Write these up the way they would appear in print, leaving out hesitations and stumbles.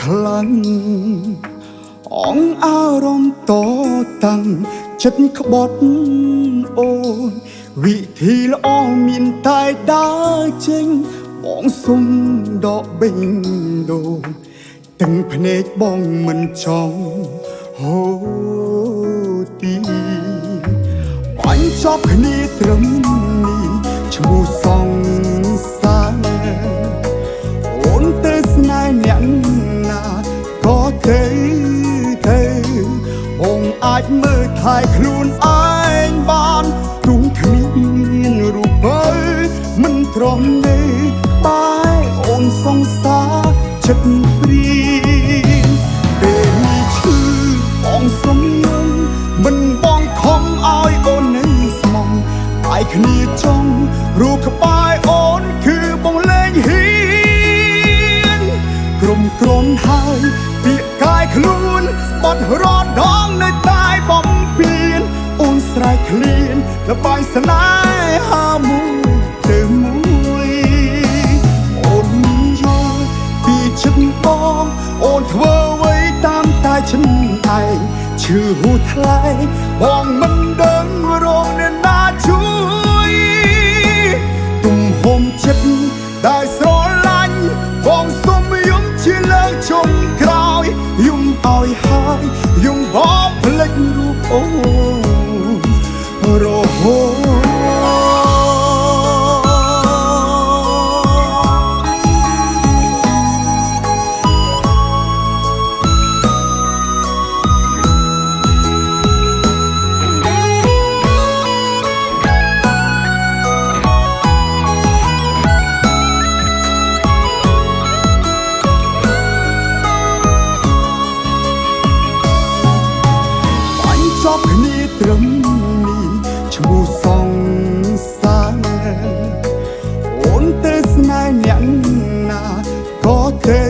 ខ្លាំងអងអារម្មណ៍តតាំងចិត្តក្បត់អូនវិធីល្អមានតែដើរចេញបងសុំដកបេងដូងទាំងភ្នែកបងមិនចង់ហូរទីបាញ់ចប់គ្នាត្រឹមនេះឈ្មោះសងសាអូនទៅស្នេហ៍អ្នកណាក៏ទៅបងអាចមើលថែខ្លួនឯងបានទ្រង់គ្មានរូបបើមិនទ្រាំទេបែអូនសង្សារចិត្តព្រៀងពេលនេះឈឺបងសុំយំមិនបងខំឲ្យអូននៅស្មងតែគ្នាចង់រូបក្បែរអូនគឺបងលែងហ៊ានក្រុមក្រនហើយពាក្យកាយខ្លួនស្បត់រត់ដងនៅតែបំពេញអូនស្រែកឃ្លានល្បែងស្នេហាមួយទៅមួយអូនយកពីចិត្តបងអូនធ្វើអ្វីតាមតែចិត្តឯងឈឺហួថ្លៃបងមិនដឹងរងអ្នកណាជួយទំហំចិត្តដែលស្រឡាញ់បងសុំយំជាលើកចុងក្រោយយំឲ្យហើយយំបបភ្លេចរូបអូនរហូតចប់គ្នាត្រឹមនេះឈ្មោះសងសាអូនទៅស្នេហ៍អ្នកណាក៏ទៅ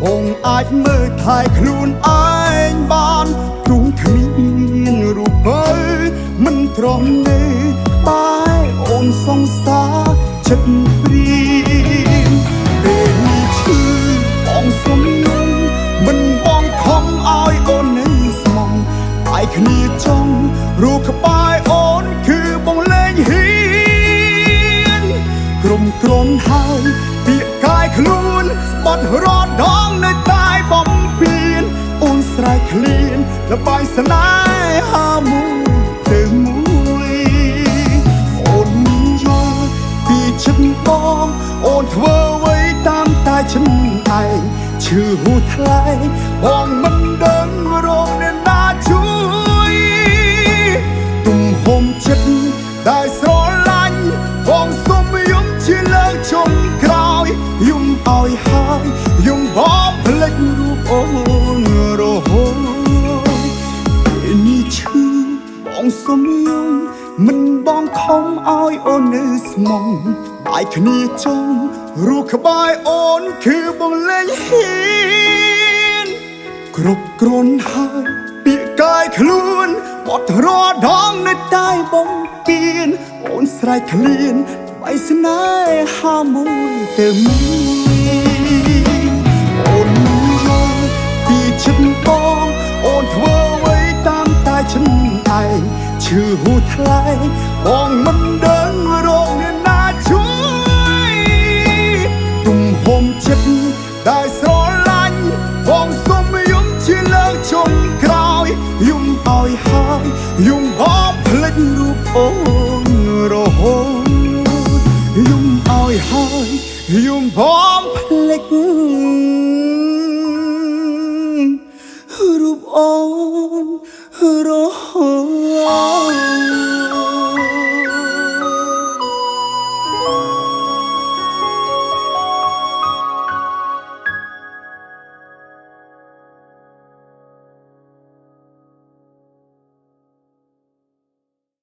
បងអាចមើលថែខ្លួនឯងបានទ្រង់គ្មានរូបបើមិនទ្រាំទេបែអូនសង្សារចិត្តព្រៀងពេលនេះឈឺបងសុំយំមិនបងខំឲ្យអូននៅស្មងតែគ្នាចង់រូបក្បែរអូនគឺបងលែងហ៊ានក្រុមក្រនហើយពាក្យកាយខ្លួនស្បត់រត់ដងនៅតែបំពេញអូនស្រែកឃ្លានល្បែងស្នេហាមួយទៅមួយអូនយកពីចិត្តបងអូនធ្វើអ្វីតាមតែចិត្តឯងឈឺហួថ្លៃបងមិនដឹងរងអ្នកណាជួយទំហំចិត្តដែលស្រឡាញ់បងសុំយំជាលើកចុងក្រោយយំឲ្យហើយយំបបភ្លេចរូបអូនរហូតពេលនេះឈឺបងសុំយំមិនបងខំឲ្យអូននៅស្មងបែកគ្នាចង់រូបក្បែរអូនគឺបងលែងហ៊ានគ្រប់គ្រាន់ហើយពាក្យកាយខ្លួនបត់រដងនៅតែបំពេញអូនស្រែកឃ្លានបៃស្នេហាមួយទៅមួយអូនយកពីចិត្តបងអូនធ្វើអ្វីតាមតែចិត្តឯងឈឺហួថ្លៃបងមិនដឹងរងអ្នកណាជួយទំហំចិត្តដែលស្រឡាញ់បងសុំយំជាលើកចុងក្រោយយំឲ្យហើយយំបបភ្លេចរូបអូនរហូតយំឲ្យហើយយំបបភ្លេចរូបអូនរហូត